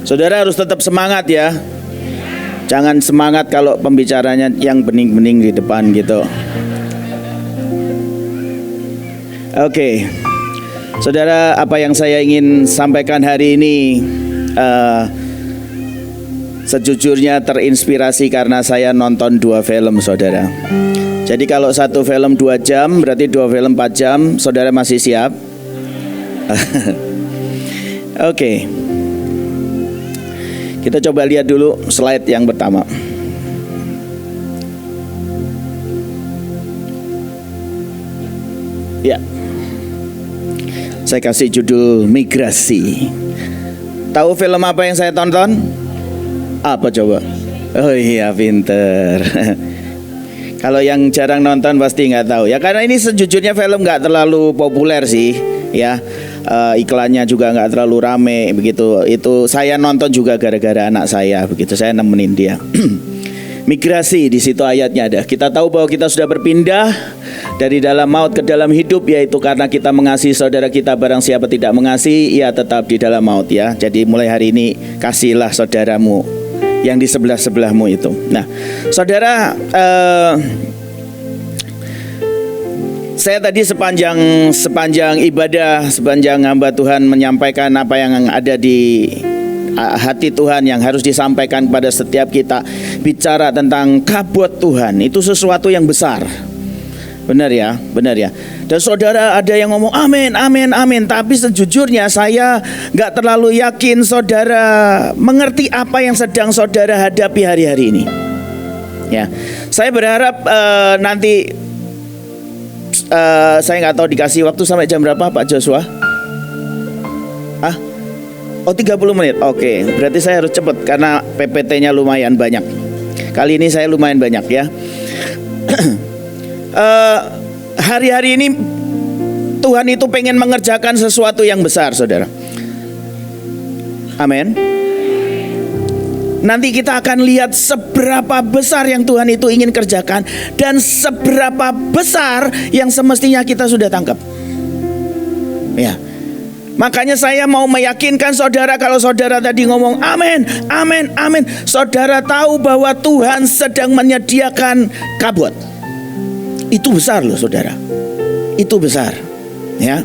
Saudara harus tetap semangat ya. Jangan semangat kalau pembicaranya yang bening-bening di depan gitu. Oke. Saudara, apa yang saya ingin sampaikan hari ini sejujurnya terinspirasi karena saya nonton 2 film, saudara. Jadi kalau satu film 2 jam, berarti 2 film 4 jam. Saudara masih siap? Oke. Kita coba lihat dulu slide yang pertama. Ya. Saya kasih judul Migrasi. Tahu film apa yang saya tonton? Apa coba? Oh iya, pinter. Kalau yang jarang nonton pasti nggak tahu ya, karena ini sejujurnya film nggak terlalu populer sih ya. Iklannya juga nggak terlalu rame begitu. Itu saya nonton juga gara-gara anak saya begitu, saya nemenin dia. Migrasi, di situ ayatnya ada. Kita tahu bahwa kita sudah berpindah dari dalam maut ke dalam hidup, yaitu karena kita mengasihi saudara kita. Barang siapa tidak mengasihi, ia tetap di dalam maut ya. Jadi mulai hari ini kasihilah saudaramu yang di sebelah-sebelahmu itu. Nah, saudara, saya tadi sepanjang ibadah, sepanjang hamba Tuhan menyampaikan apa yang ada di hati Tuhan yang harus disampaikan kepada setiap kita, bicara tentang kabut Tuhan, itu sesuatu yang besar. Benar ya, benar ya. Dan saudara ada yang ngomong amin, amin, amin. Tapi sejujurnya saya gak terlalu yakin saudara mengerti apa yang sedang saudara hadapi hari-hari ini. Ya, saya berharap nanti saya gak tahu dikasih waktu sampai jam berapa Pak Joshua? Oh 30 menit, oke. Berarti saya harus cepat karena PPT-nya lumayan banyak. Kali ini saya lumayan banyak ya. Hari-hari ini Tuhan itu pengen mengerjakan sesuatu yang besar, saudara. Amin. Nanti kita akan lihat seberapa besar yang Tuhan itu ingin kerjakan dan seberapa besar yang semestinya kita sudah tangkap. Ya. Makanya saya mau meyakinkan saudara, kalau saudara tadi ngomong amin, amin, amin, saudara tahu bahwa Tuhan sedang menyediakan kabut. Itu besar loh saudara. Itu besar ya.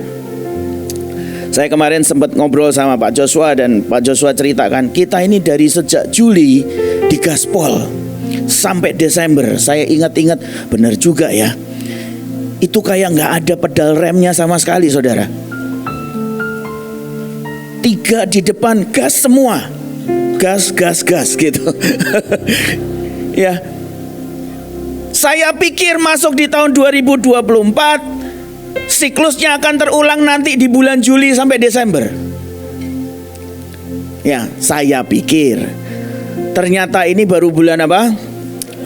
Saya kemarin sempat ngobrol sama Pak Joshua, dan Pak Joshua ceritakan kita ini dari sejak Juli di gaspol sampai Desember. Saya ingat-ingat, benar juga ya. Itu kayak gak ada pedal remnya sama sekali saudara. 3 di depan, gas semua. Gas gitu. Ya. Saya pikir masuk di tahun 2024 siklusnya akan terulang nanti di bulan Juli sampai Desember. Ya, saya pikir. Ternyata ini baru bulan apa?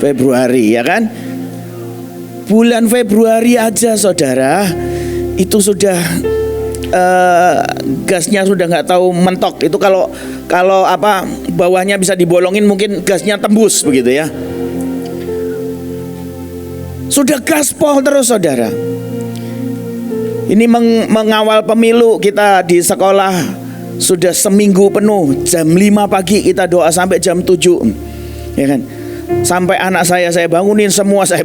Februari, ya kan? Bulan Februari aja saudara, itu sudah gasnya sudah nggak tahu mentok. Itu kalau apa bawahnya bisa dibolongin, mungkin gasnya tembus begitu ya. Sudah gaspol terus saudara. Ini mengawal pemilu, kita di sekolah sudah seminggu penuh, jam 5 pagi kita doa sampai jam 7, ya kan. Sampai anak saya bangunin semua, saya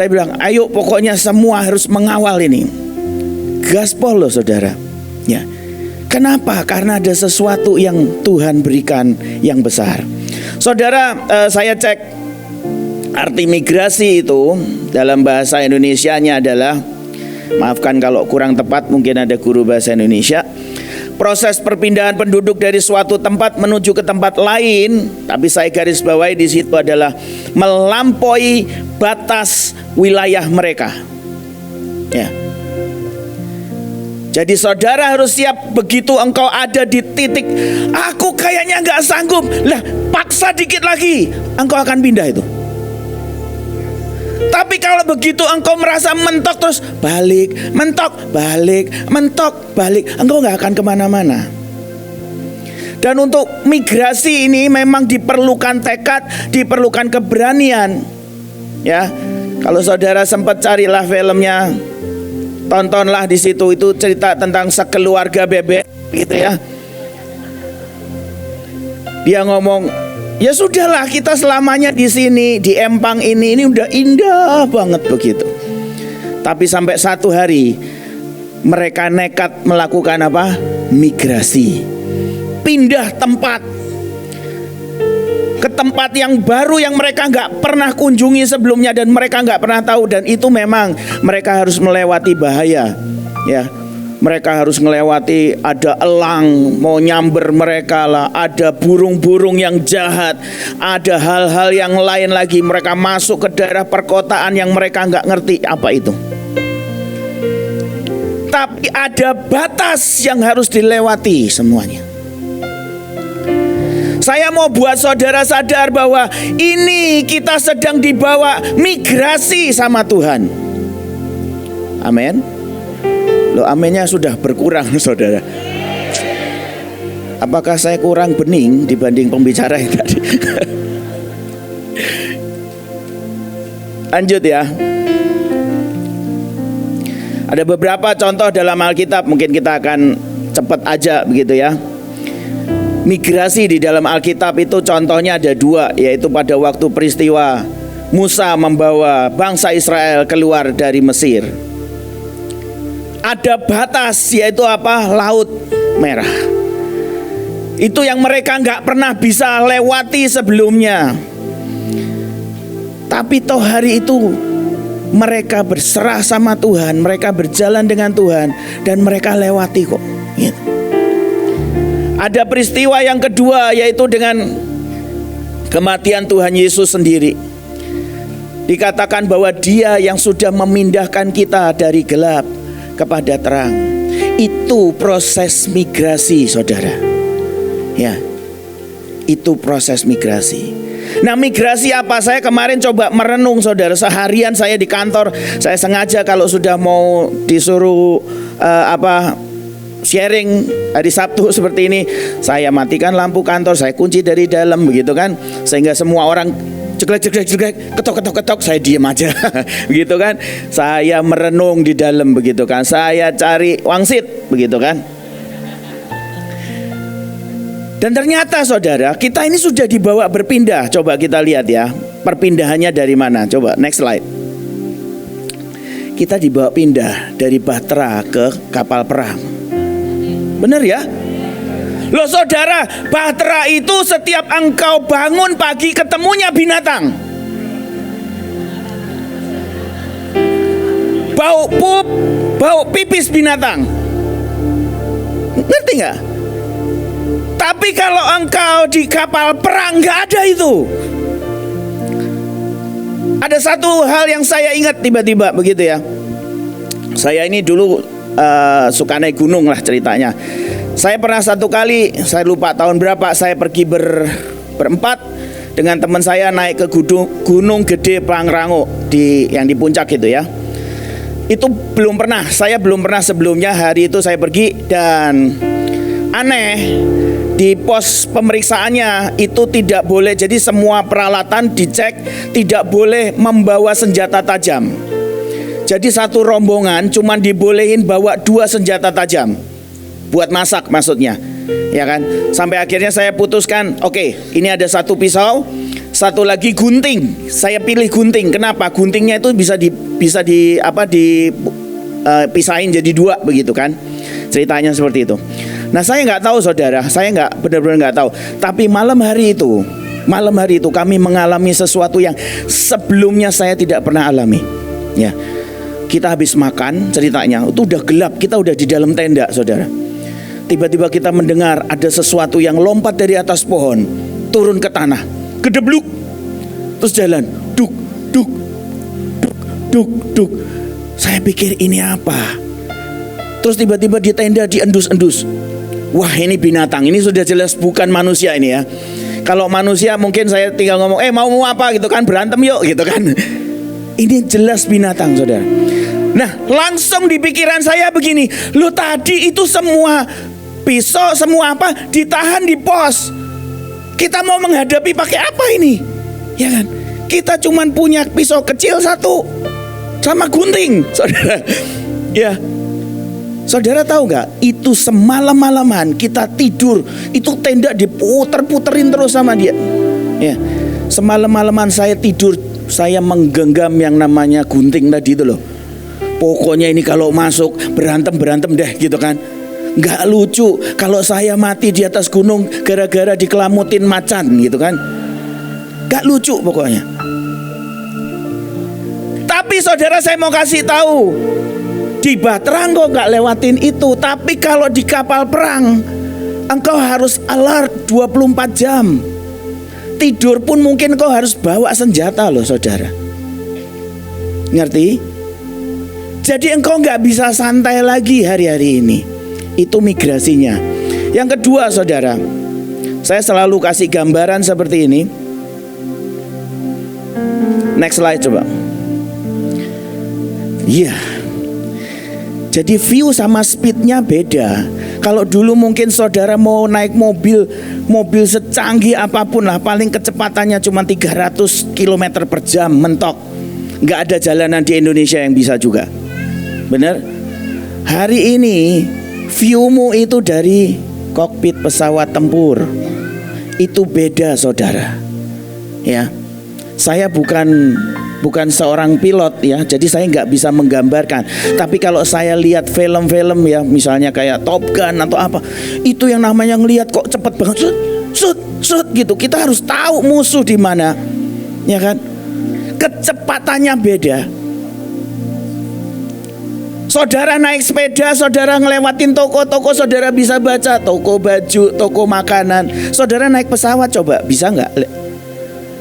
bilang ayo pokoknya semua harus mengawal ini. Gaspol loh saudara ya. Kenapa? Karena ada sesuatu yang Tuhan berikan yang besar. Saudara, saya cek arti migrasi itu dalam bahasa Indonesianya adalah, maafkan kalau kurang tepat, mungkin ada guru bahasa Indonesia, proses perpindahan penduduk dari suatu tempat menuju ke tempat lain. Tapi saya garis bawahi di situ adalah melampaui batas wilayah mereka ya. Jadi saudara harus siap, begitu engkau ada di titik aku kayaknya gak sanggup, lah paksa dikit lagi, engkau akan pindah itu. Tapi kalau begitu engkau merasa mentok terus balik, mentok, balik, mentok, balik, engkau gak akan kemana-mana. Dan untuk migrasi ini memang diperlukan tekad, diperlukan keberanian ya. Kalau saudara sempat carilah filmnya, tontonlah di situ, itu cerita tentang sekeluarga bebek gitu ya. Dia ngomong, ya sudahlah, kita selamanya di sini, di empang ini udah indah banget begitu. Tapi sampai satu hari mereka nekat melakukan apa? Migrasi. Pindah tempat ke tempat yang baru yang mereka nggak pernah kunjungi sebelumnya dan mereka nggak pernah tahu, dan itu memang mereka harus melewati bahaya, ya. Mereka harus melewati, ada elang mau nyamber mereka lah, ada burung-burung yang jahat, ada hal-hal yang lain lagi. Mereka masuk ke daerah perkotaan yang mereka nggak ngerti apa itu. Tapi ada batas yang harus dilewati semuanya. Saya mau buat saudara sadar bahwa ini kita sedang dibawa migrasi sama Tuhan. Amin. Loh, aminnya sudah berkurang saudara. Apakah saya kurang bening dibanding pembicara yang tadi? Lanjut ya. Ada beberapa contoh dalam Alkitab, mungkin kita akan cepat aja begitu ya. Migrasi di dalam Alkitab itu contohnya ada dua, yaitu pada waktu peristiwa Musa membawa bangsa Israel keluar dari Mesir. Ada batas, yaitu apa? Laut Merah. Itu yang mereka nggak pernah bisa lewati sebelumnya. Tapi toh hari itu mereka berserah sama Tuhan, mereka berjalan dengan Tuhan, dan mereka lewati kok. Gitu. Ada peristiwa yang kedua, yaitu dengan kematian Tuhan Yesus sendiri. Dikatakan bahwa Dia yang sudah memindahkan kita dari gelap kepada terang. Itu proses migrasi saudara. Ya, itu proses migrasi. Nah, migrasi apa? Saya kemarin coba merenung saudara. Seharian saya di kantor, saya sengaja kalau sudah mau disuruh sharing hari Sabtu seperti ini, saya matikan lampu kantor, saya kunci dari dalam begitu kan, sehingga semua orang jeglek, ketok, saya diem aja begitu kan. Saya merenung di dalam begitu kan, saya cari wangsit begitu kan. Dan ternyata saudara, kita ini sudah dibawa berpindah. Coba kita lihat ya, perpindahannya dari mana. Coba next slide. Kita dibawa pindah dari bahtera ke kapal perang. Benar ya? Loh saudara, bahtera itu setiap engkau bangun pagi ketemunya binatang. Bau pup, bau pipis binatang. Ngerti gak? Tapi kalau engkau di kapal perang gak ada itu. Ada satu hal yang saya ingat tiba-tiba begitu ya. Saya ini dulu suka naik gunung lah ceritanya. Saya pernah satu kali, saya lupa tahun berapa, saya pergi berempat dengan teman saya naik ke Gunung Gede Pangrango yang di puncak gitu ya. Itu saya belum pernah sebelumnya. Hari itu saya pergi dan aneh, di pos pemeriksaannya itu tidak boleh, jadi semua peralatan dicek, tidak boleh membawa senjata tajam. Jadi satu rombongan cuman dibolehin bawa 2 senjata tajam buat masak maksudnya, ya kan. Sampai akhirnya saya putuskan, oke, ini ada satu pisau, satu lagi gunting. Saya pilih gunting. Kenapa? Guntingnya itu bisa dipisahin jadi 2 begitu kan. Ceritanya seperti itu. Nah, saya nggak tahu saudara, saya nggak benar-benar nggak tahu. Tapi malam hari itu kami mengalami sesuatu yang sebelumnya saya tidak pernah alami. Ya, kita habis makan, ceritanya itu udah gelap, kita udah di dalam tenda, saudara. Tiba-tiba kita mendengar ada sesuatu yang lompat dari atas pohon, turun ke tanah, gedebluk, terus jalan, duk, duk, duk, duk, duk. Saya pikir ini apa? Terus tiba-tiba di tenda diendus-endus. Wah, ini binatang, ini sudah jelas bukan manusia ini ya. Kalau manusia mungkin saya tinggal ngomong, mau apa gitu kan, berantem yuk gitu kan. Ini jelas binatang, saudara. Nah, langsung di pikiran saya begini, lu tadi itu semua pisau, semua apa ditahan di pos. Kita mau menghadapi pakai apa ini? Ya kan? Kita cuman punya pisau kecil 1 sama gunting, saudara. Ya. Saudara tahu nggak? Itu semalam-malaman kita tidur, itu tenda diputer-puterin terus sama dia. Ya, semalam-malaman saya tidur, saya menggenggam yang namanya gunting tadi itu loh. Pokoknya ini kalau masuk berantem deh gitu kan. Nggak lucu kalau saya mati di atas gunung gara-gara dikelamutin macan gitu kan. Nggak lucu pokoknya. Tapi saudara, saya mau kasih tahu, di Batra engkau nggak lewatin itu. Tapi kalau di kapal perang, engkau harus alert 24 jam. Tidur pun mungkin engkau harus bawa senjata loh saudara. Ngerti? Jadi engkau nggak bisa santai lagi hari-hari ini. Itu migrasinya. Yang kedua saudara, saya selalu kasih gambaran seperti ini. Next slide coba. Iya. Jadi view sama speednya beda. Kalau dulu mungkin saudara mau naik mobil secanggih apapun lah, paling kecepatannya cuma 300 km per jam mentok. Nggak ada jalanan di Indonesia yang bisa juga. Benar? Hari ini viewmu itu dari kokpit pesawat tempur. Itu beda saudara. Ya. Saya bukan seorang pilot ya, jadi saya nggak bisa menggambarkan. Tapi kalau saya lihat film-film ya, misalnya kayak Top Gun atau apa, itu yang namanya ngelihat kok cepet banget, shoot gitu. Kita harus tahu musuh di mana, ya kan? Kecepatannya beda. Saudara naik sepeda, saudara ngelewatin toko-toko, saudara bisa baca toko baju, toko makanan. Saudara naik pesawat coba, bisa nggak?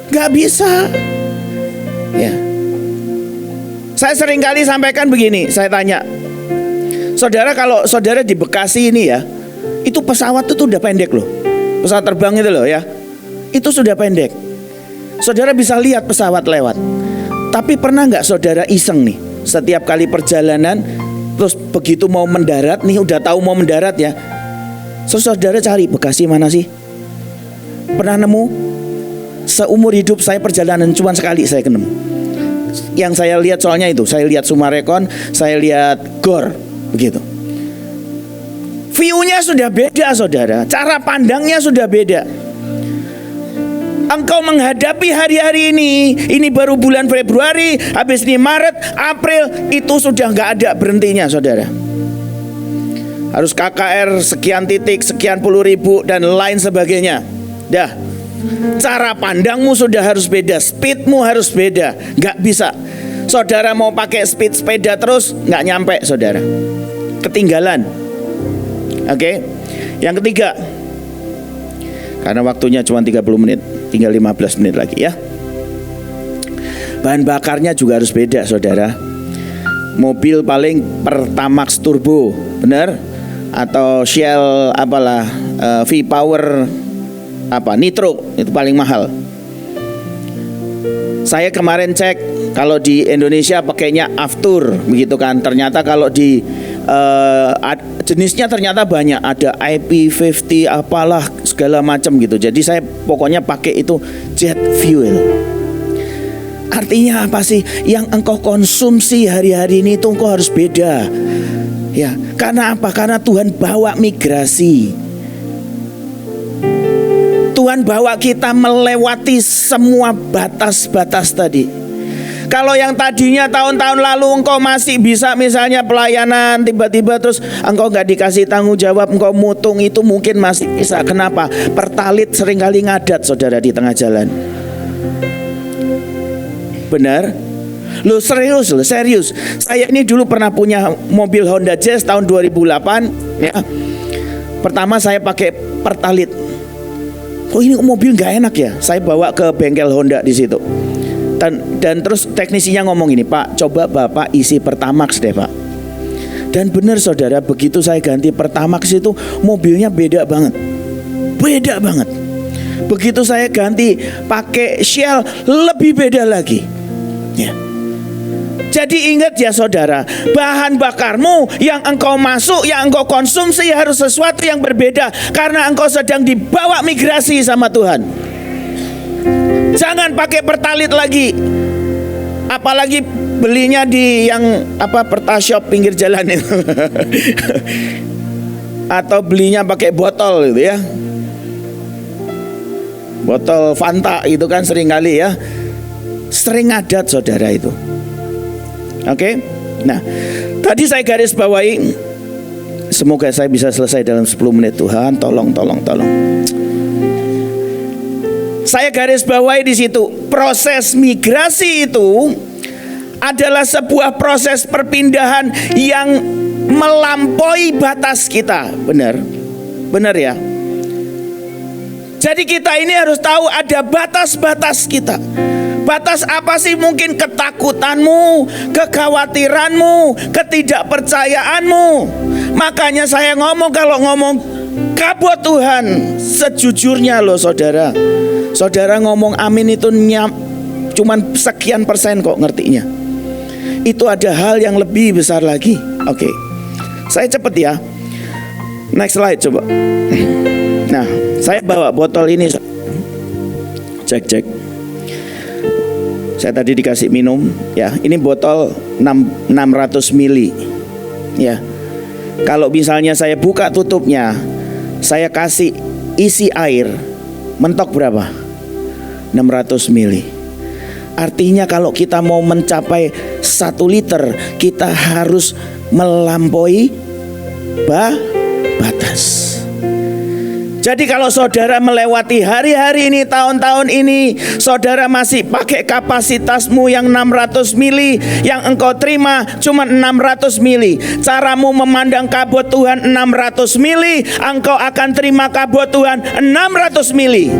Nggak bisa. Ya. Saya sering kali sampaikan begini, saya tanya, saudara, kalau saudara di Bekasi ini ya, itu pesawat itu udah pendek loh. Pesawat terbang itu loh ya, itu sudah pendek. Saudara bisa lihat pesawat lewat. Tapi pernah nggak saudara iseng nih, setiap kali perjalanan, terus begitu mau mendarat nih, udah tahu mau mendarat ya, terus saudara cari Bekasi mana sih? Pernah nemu? Seumur hidup saya perjalanan cuma sekali saya ketemu. Yang saya lihat soalnya itu, saya lihat Sumarekon, saya lihat Gor, begitu. View-nya sudah beda saudara, cara pandangnya sudah beda. Engkau menghadapi hari-hari ini baru bulan Februari, habis ini Maret, April, itu sudah nggak ada berhentinya saudara. Harus KKR sekian titik, sekian puluh ribu dan lain sebagainya. Dah, cara pandangmu sudah harus beda, speedmu harus beda, nggak bisa. Saudara mau pakai speed sepeda terus nggak nyampe saudara, ketinggalan. Oke. Yang ketiga, karena waktunya cuma 30 menit, tinggal 15 menit lagi ya. Bahan bakarnya juga harus beda saudara. Mobil paling Pertamax turbo, benar? Atau Shell apalah, V-Power apa, nitro, itu paling mahal. Saya kemarin cek, kalau di Indonesia pakainya Aftur begitu kan. Ternyata kalau di jenisnya ternyata banyak, ada IP50 apalah segala macam gitu. Jadi saya pokoknya pakai itu jet fuel. Artinya apa sih? Yang engkau konsumsi hari-hari ini itu engkau harus beda. Ya, karena apa? Karena Tuhan bawa migrasi. Tuhan bawa kita melewati semua batas-batas tadi. Kalau yang tadinya tahun-tahun lalu engkau masih bisa misalnya pelayanan, tiba-tiba terus engkau gak dikasih tanggung jawab, engkau mutung, itu mungkin masih bisa. Kenapa? Pertalit seringkali ngadat saudara di tengah jalan. Benar? Loh serius. Saya ini dulu pernah punya mobil Honda Jazz tahun 2008 ya. Pertama saya pakai pertalit. Oh ini mobil gak enak ya. Saya bawa ke bengkel Honda di situ. Dan terus teknisinya ngomong ini, Pak, coba Bapak isi Pertamax deh Pak. Dan benar saudara, begitu saya ganti Pertamax itu mobilnya beda banget. Begitu saya ganti pakai Shell, lebih beda lagi ya. Jadi ingat ya saudara, bahan bakarmu yang engkau masuk, yang engkau konsumsi harus sesuatu yang berbeda. Karena engkau sedang dibawa migrasi sama Tuhan. Jangan pakai pertalit lagi. Apalagi belinya di yang apa, Pertashop pinggir jalan itu. Atau belinya pakai botol gitu ya. botol Fanta itu kan sering kali ya. Sering adat saudara itu. Oke. Nah, tadi saya garis bawahi, semoga saya bisa selesai dalam 10 menit. Tuhan, tolong. Saya garis bawahi di situ, proses migrasi itu adalah sebuah proses perpindahan yang melampaui batas kita. Benar ya. Jadi kita ini harus tahu ada batas-batas kita. Batas apa sih? Mungkin ketakutanmu, kekhawatiranmu, ketidakpercayaanmu. Makanya saya ngomong, kalau ngomong kabut Tuhan, sejujurnya loh saudara. Saudara ngomong amin itu cuman sekian persen kok ngertinya. Itu ada hal yang lebih besar lagi. Oke. Saya cepet ya. Next slide coba. Nah, saya bawa botol ini. Cek. Saya tadi dikasih minum ya. Ini botol 600 mili. Ya. Kalau misalnya saya buka tutupnya, saya kasih isi air, mentok berapa? 600 mili. Artinya kalau kita mau mencapai 1 liter, kita harus melampaui batas. Jadi kalau saudara melewati hari-hari ini, tahun-tahun ini, saudara masih pakai kapasitasmu yang 600 mili, yang engkau terima cuma 600 mili. Caramu memandang kabut Tuhan 600 mili, engkau akan terima kabut Tuhan 600 mili.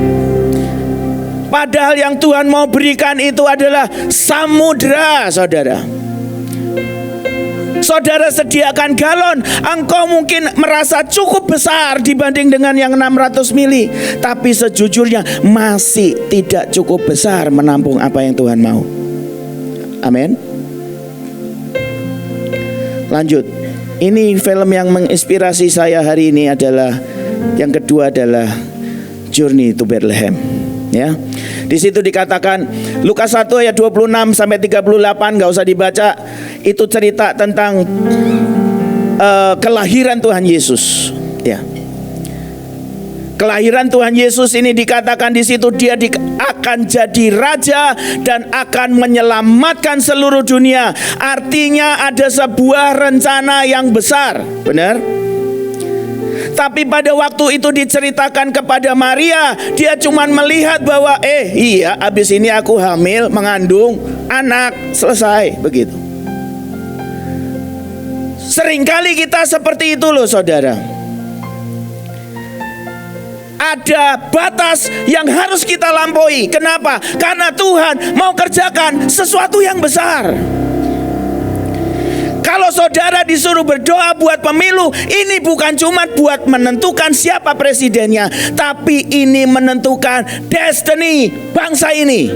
Padahal yang Tuhan mau berikan itu adalah samudra, saudara. Saudara sediakan galon, engkau mungkin merasa cukup besar dibanding dengan yang 600 mili. Tapi sejujurnya masih tidak cukup besar menampung apa yang Tuhan mau. Amin. Lanjut. Ini film yang menginspirasi saya hari ini adalah, yang kedua adalah Journey to Bethlehem. Ya, di situ dikatakan Lukas 1 ayat 26 sampai 38, nggak usah dibaca. Itu cerita tentang kelahiran Tuhan Yesus. Ya, kelahiran Tuhan Yesus ini dikatakan di situ dia akan jadi raja dan akan menyelamatkan seluruh dunia. Artinya ada sebuah rencana yang besar, benar? Tapi pada waktu itu diceritakan kepada Maria, dia cuma melihat bahwa iya, abis ini aku hamil, mengandung anak, selesai, begitu. Seringkali kita seperti itu loh saudara. Ada batas yang harus kita lampaui. Kenapa? Karena Tuhan mau kerjakan sesuatu yang besar. Kalau saudara disuruh berdoa buat pemilu, ini bukan cuma buat menentukan siapa presidennya, tapi ini menentukan destiny bangsa ini.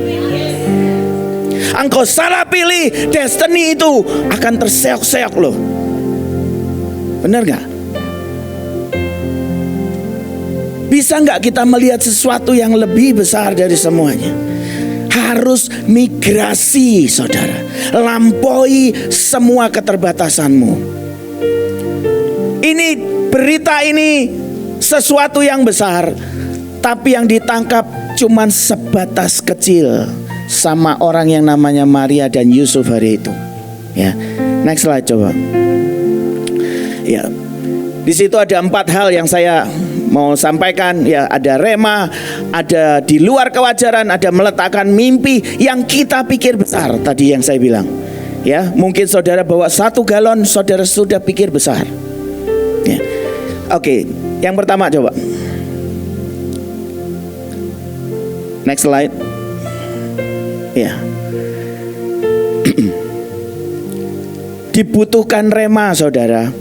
Engkau salah pilih, destiny itu akan terseok-seok loh. Benar gak? Bisa gak kita melihat sesuatu yang lebih besar dari semuanya? Harus migrasi saudara, lampaui semua keterbatasanmu. Ini berita ini sesuatu yang besar, tapi yang ditangkap cuman sebatas kecil sama orang yang namanya Maria dan Yusuf hari itu. Ya, next slide coba. Ya, di situ ada 4 hal yang saya mau sampaikan. Ya, ada rema, ada di luar kewajaran, ada meletakkan mimpi yang kita pikir besar. Tadi yang saya bilang, ya, mungkin saudara bawa 1 galon, saudara sudah pikir besar. Ya. Oke, yang pertama coba. Next slide. Ya. Dibutuhkan rema saudara.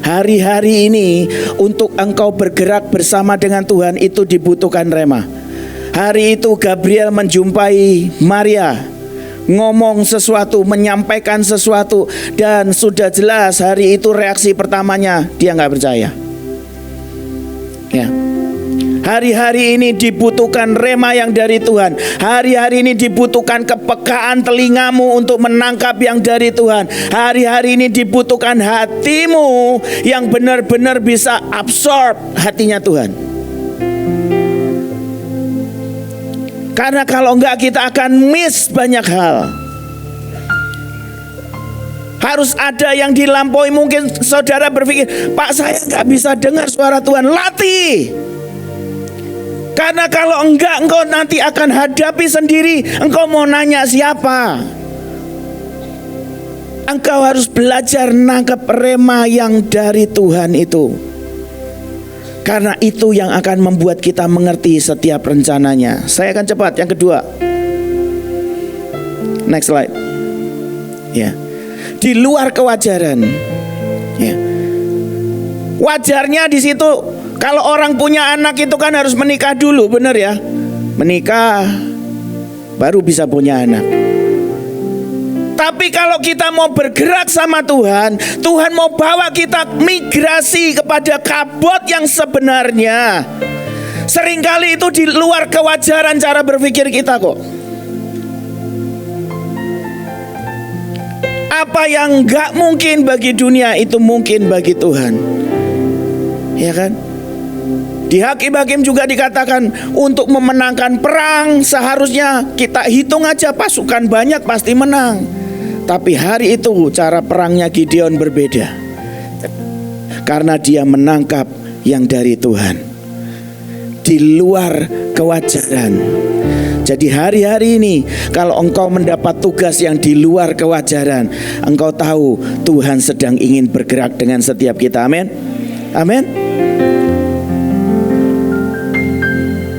Hari-hari ini untuk engkau bergerak bersama dengan Tuhan itu dibutuhkan rema. Hari itu Gabriel menjumpai Maria, ngomong sesuatu, menyampaikan sesuatu, dan sudah jelas hari itu reaksi pertamanya dia nggak percaya. Ya. Hari-hari ini dibutuhkan rema yang dari Tuhan. Hari-hari ini dibutuhkan kepekaan telingamu untuk menangkap yang dari Tuhan. Hari-hari ini dibutuhkan hatimu yang benar-benar bisa absorb hatinya Tuhan. Karena kalau enggak kita akan miss banyak hal. Harus ada yang dilampaui. Mungkin saudara berpikir, Pak, saya enggak bisa dengar suara Tuhan. Latih. Karena kalau enggak, engkau nanti akan hadapi sendiri. Engkau mau nanya siapa? Engkau harus belajar nangkep rema yang dari Tuhan itu. Karena itu yang akan membuat kita mengerti setiap rencananya. Saya akan cepat. Yang kedua, next slide. Ya, di luar kewajaran. Ya, wajarnya di situ kalau orang punya anak itu kan harus menikah dulu, benar ya? Menikah baru bisa punya anak. Tapi kalau kita mau bergerak sama Tuhan, Tuhan mau bawa kita migrasi kepada kabut yang sebenarnya. Seringkali itu di luar kewajaran cara berpikir kita kok. Apa yang gak mungkin bagi dunia itu mungkin bagi Tuhan. Ya kan? Di Hakim-Hakim juga dikatakan untuk memenangkan perang seharusnya kita hitung aja pasukan banyak pasti menang. Tapi hari itu cara perangnya Gideon berbeda. Karena dia menangkap yang dari Tuhan. Di luar kewajaran. Jadi hari-hari ini kalau engkau mendapat tugas yang di luar kewajaran, engkau tahu Tuhan sedang ingin bergerak dengan setiap kita. Amin. Amin.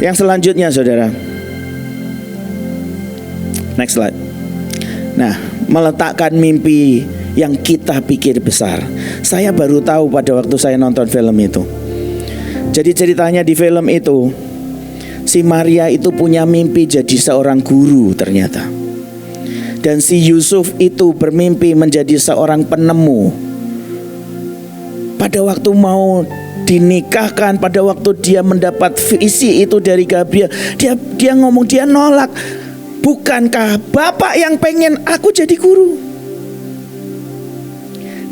Yang selanjutnya saudara, next slide. Nah, meletakkan mimpi yang kita pikir besar. Saya baru tahu pada waktu saya nonton film itu. Jadi ceritanya di film itu, si Maria itu punya mimpi jadi seorang guru ternyata. Dan si Yusuf itu bermimpi menjadi seorang penemu. Pada waktu mau dinikahkan, pada waktu dia mendapat visi itu dari Gabriel, dia ngomong, dia nolak. Bukankah Bapak yang pengen aku jadi guru?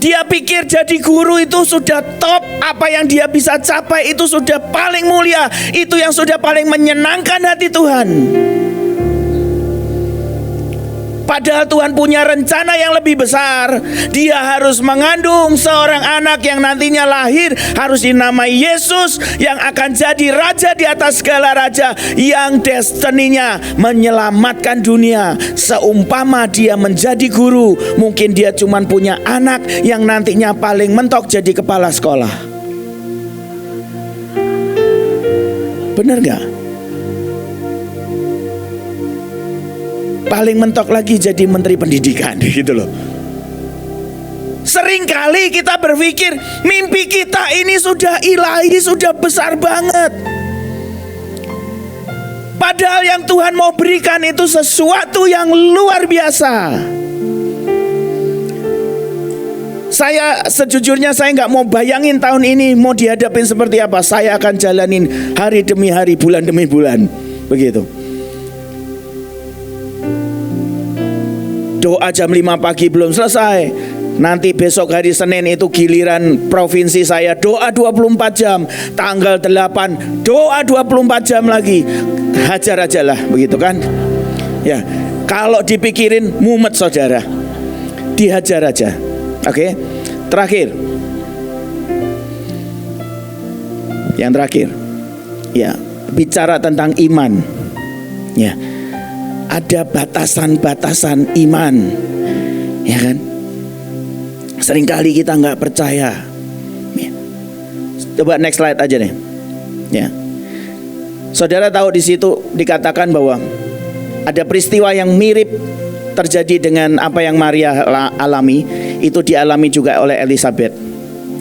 Dia pikir jadi guru itu sudah top. Apa yang dia bisa capai itu sudah paling mulia. Itu yang sudah paling menyenangkan hati Tuhan. Padahal Tuhan punya rencana yang lebih besar. Dia harus mengandung seorang anak yang nantinya lahir, harus dinamai Yesus, yang akan jadi raja di atas segala raja, yang destininya menyelamatkan dunia. Seumpama dia menjadi guru, mungkin dia cuma punya anak yang nantinya paling mentok jadi kepala sekolah. Benar gak? Paling mentok lagi jadi menteri pendidikan gitu loh. Seringkali kita berpikir mimpi kita ini sudah ilahi, sudah besar banget. Padahal yang Tuhan mau berikan itu sesuatu yang luar biasa. Saya sejujurnya saya nggak mau bayangin tahun ini mau dihadapin seperti apa. Saya akan jalanin hari demi hari, bulan demi bulan, begitu. Doa jam 5 pagi belum selesai. Nanti besok hari Senin itu giliran provinsi saya, doa 24 jam. Tanggal 8 doa 24 jam lagi. Hajar aja lah, begitu kan. Ya, kalau dipikirin mumet saudara. Dihajar aja. Oke. Terakhir. Yang terakhir. Ya, bicara tentang iman. Ya. Ada batasan-batasan iman, ya kan? Seringkali kita nggak percaya. Ya. Coba next slide aja deh. Ya, saudara tahu di situ dikatakan bahwa ada peristiwa yang mirip terjadi dengan apa yang Maria alami, itu dialami juga oleh Elizabeth,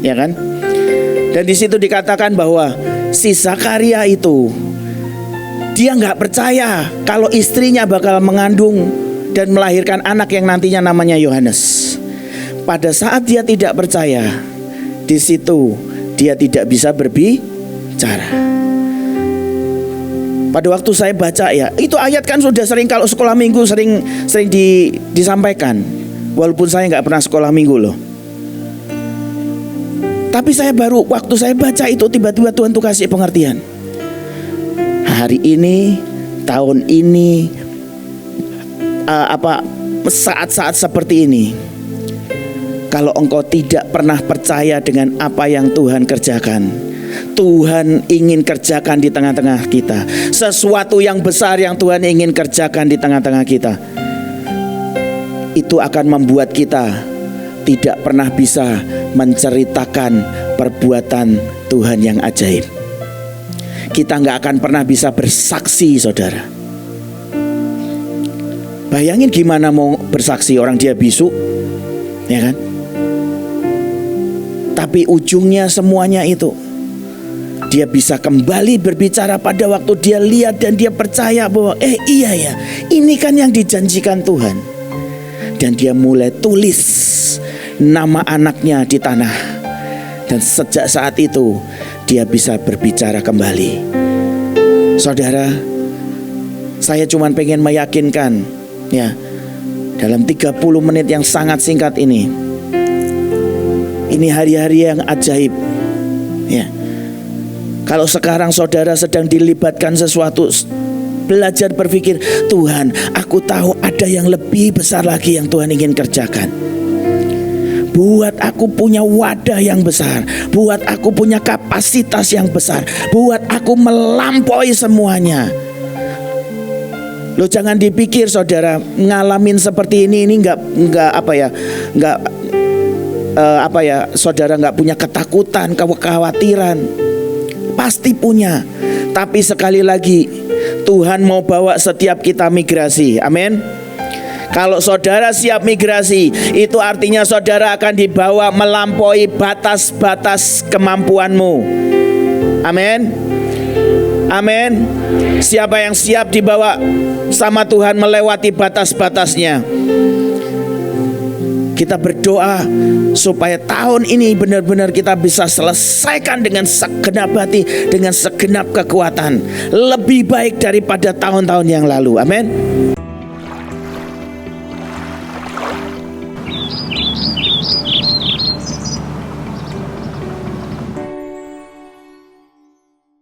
ya kan? Dan di situ dikatakan bahwa si Zakaria itu dia nggak percaya kalau istrinya bakal mengandung dan melahirkan anak yang nantinya namanya Yohanes. Pada saat dia tidak percaya, di situ dia tidak bisa berbicara. Pada waktu saya baca ya, itu ayat kan sudah sering kalau sekolah minggu sering disampaikan. Walaupun saya nggak pernah sekolah minggu loh. Tapi saya baru waktu saya baca itu tiba-tiba Tuhan tuh kasih pengertian. Hari ini tahun ini, saat-saat seperti ini, kalau engkau tidak pernah percaya dengan apa yang Tuhan kerjakan, Tuhan ingin kerjakan di tengah-tengah kita, sesuatu yang besar yang Tuhan ingin kerjakan di tengah-tengah kita, itu akan membuat kita tidak pernah bisa menceritakan perbuatan Tuhan yang ajaib. Kita gak akan pernah bisa bersaksi, saudara. Bayangin gimana mau bersaksi, orang dia bisu, ya kan? Tapi ujungnya semuanya itu, dia bisa kembali berbicara pada waktu dia lihat dan dia percaya bahwa iya ya, ini kan yang dijanjikan Tuhan. Dan dia mulai tulis nama anaknya di tanah. Dan sejak saat itu dia bisa berbicara kembali. Saudara, saya cuma pengen meyakinkan ya, dalam 30 menit yang sangat singkat ini hari-hari yang ajaib ya. Kalau sekarang saudara sedang dilibatkan sesuatu, belajar berpikir, Tuhan, aku tahu ada yang lebih besar lagi yang Tuhan ingin kerjakan. Buat aku punya wadah yang besar, buat aku punya kapasitas yang besar, buat aku melampaui semuanya. Lo jangan dipikir saudara ngalamin seperti ini saudara nggak punya ketakutan, kekhawatiran. Pasti punya. Tapi sekali lagi, Tuhan mau bawa setiap kita migrasi. Amin. Kalau saudara siap migrasi, itu artinya saudara akan dibawa melampaui batas-batas kemampuanmu. Amin. Amin. Siapa yang siap dibawa sama Tuhan melewati batas-batasnya? Kita berdoa supaya tahun ini benar-benar kita bisa selesaikan dengan segenap hati, dengan segenap kekuatan, lebih baik daripada tahun-tahun yang lalu. Amin.